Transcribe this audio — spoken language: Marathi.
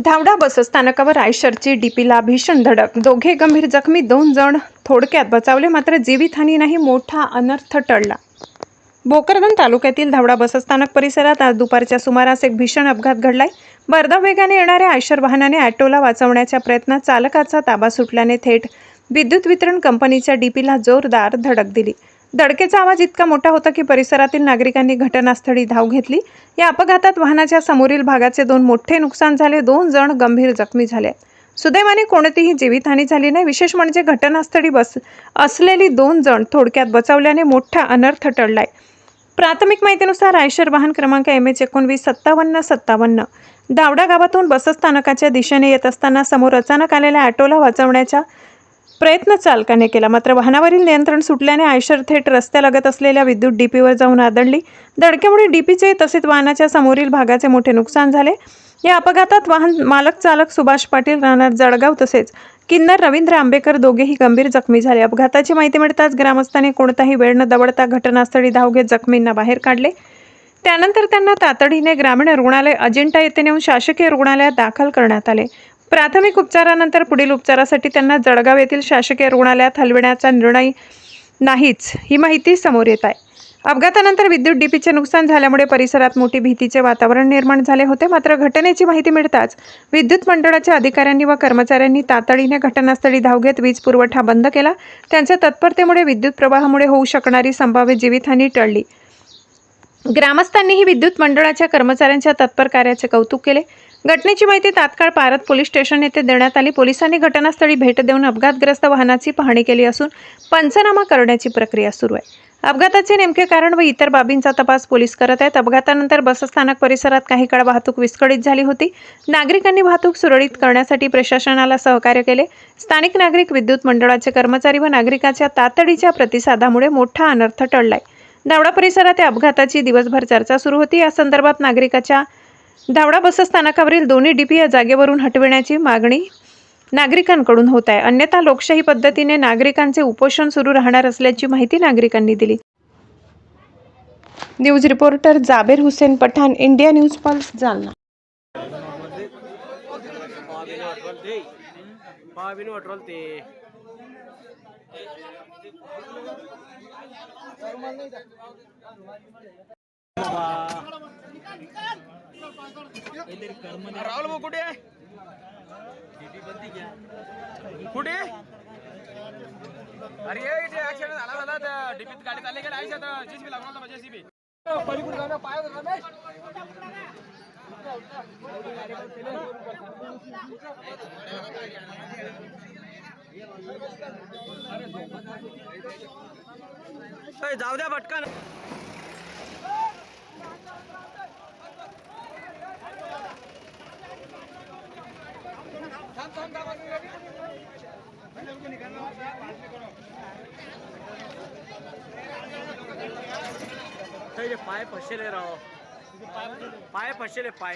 धावडा बसस्थानकावर आयशरची डीपीला भीषण धडक, दोघे गंभीर जखमी, 2 जण थोडक्यात बचावले, मात्र जीवितहानी नाही, मोठा अनर्थ टळला. भोकरदन तालुक्यातील धावडा बसस्थानक परिसरात आज दुपारच्या सुमारास एक भीषण अपघात घडलाय. भरधाव वेगाने येणाऱ्या आयशर वाहनाने ऑटोला वाचवण्याच्या प्रयत्नात चालकाचा ताबा सुटल्याने थेट विद्युत वितरण कंपनीच्या डीपीला जोरदार धडक दिली. धडकेचा आवाज इतका मोठा होता की परिसरातील नागरिकांनी घटनास्थळी धाव घेतली. या अपघातात वाहनाच्या समोरील भागाचे 2 मोठे नुकसान झाले, 2 जण गंभीर जखमी झाले. सुदैवाने कोणतीही जीवितहानी झाली नाही. विशेष म्हणजे घटनास्थळी असलेली 2 जण थोडक्यात बचावल्याने मोठा अनर्थ टळलाय. प्राथमिक माहितीनुसार आयशर वाहन क्रमांक MH195757 धावडा गावातून बसस्थानकाच्या दिशेने येत असताना समोर अचानक आलेल्या ऑटोला वाचवण्याचा प्रयत्न चालकाने केला, मात्र वाहनावरील नियंत्रण सुटल्याने आयशर थेट रस्त्यालगत असलेल्या विद्युत डीपीवर जाऊन आदळली. धडकेमुळे डीपीचे तसेच वाहनाच्या समोरील भागाचे मोठे नुकसान झाले. या अपघातात वाहन मालक चालक सुभाष पाटील राहणार जळगाव तसेच किन्नर रवींद्र आंबेकर दोघेही गंभीर जखमी झाले. अपघाताची माहिती मिळताच ग्रामस्थांनी कोणताही वेळ न दवडता घटनास्थळी धाव घेत जखमींना बाहेर काढले. त्यानंतर त्यांना तातडीने ग्रामीण रुग्णालय अजिंठा येथे नेऊन शासकीय रुग्णालयात दाखल करण्यात आले. प्राथमिक उपचारानंतर पुढील उपचारासाठी त्यांना जळगाव येथील शासकीय रुग्णालयात हलविण्याचा निर्णय नाहीच, ही माहिती समोर येत आहे. अपघातानंतर विद्युत डीपीचे नुकसान झाल्यामुळे परिसरात मोठी भीतीचे वातावरण निर्माण झाले होते, मात्र घटनेची माहिती मिळताच विद्युत मंडळाच्या अधिकाऱ्यांनी व कर्मचाऱ्यांनी तातडीने घटनास्थळी धाव घेत वीज पुरवठा बंद केला. त्यांच्या तत्परतेमुळे विद्युत प्रवाहामुळे होऊ शकणारी संभाव्य जीवितहानी टळली. ग्रामस्थांनीही विद्युत मंडळाच्या कर्मचाऱ्यांच्या तत्पर कार्याचे कौतुक केले. घटनेची माहिती तात्काळ पारत पोलीस स्टेशन येथे देण्यात आली. पोलिसांनी घटनास्थळी भेट देऊन अपघातग्रस्त वाहनाची पाहणी केली असून पंचनामा करण्याची प्रक्रिया सुरू आहे. अपघाताचे नेमके कारण व इतर बाबींचा तपास पोलीस करत आहेत. अपघातानंतर बसस्थानक परिसरात काही काळ वाहतूक विस्कळीत झाली होती. नागरिकांनी वाहतूक सुरळीत करण्यासाठी प्रशासनाला सहकार्य केले. स्थानिक नागरिक, विद्युत मंडळाचे कर्मचारी व नागरिकांच्या तातडीच्या प्रतिसादामुळे मोठा अनर्थ टळलाय. धावडा परिसरात या अपघाताची दिवसभर चर्चा सुरू होती. या संदर्भात नागरिकाच्या धावडा बसस्थानकावरील दोन्ही डीपी या जागेवरून हटविण्याची मागणी नागरिकांकडून होत आहे. अन्यथा लोकशाही पद्धतीने नागरिकांचे उपोषण सुरू राहणार असल्याची माहिती नागरिकांनी दिली. News reporter Jaber Hussain Pathan, India News Pulse, Jalna. Rahul भाऊ कुठे कुठे? अरे इथे ऍक्सिडेंट झाला त्या डीपीत गाडी चालली गेली आयशा तर जेसीबी लागला होता. जेसीबी पलीकडे जाणं पाय रमेश जाऊ द्या पटकन. पाय फसेले राव, पाय फसेले पाय.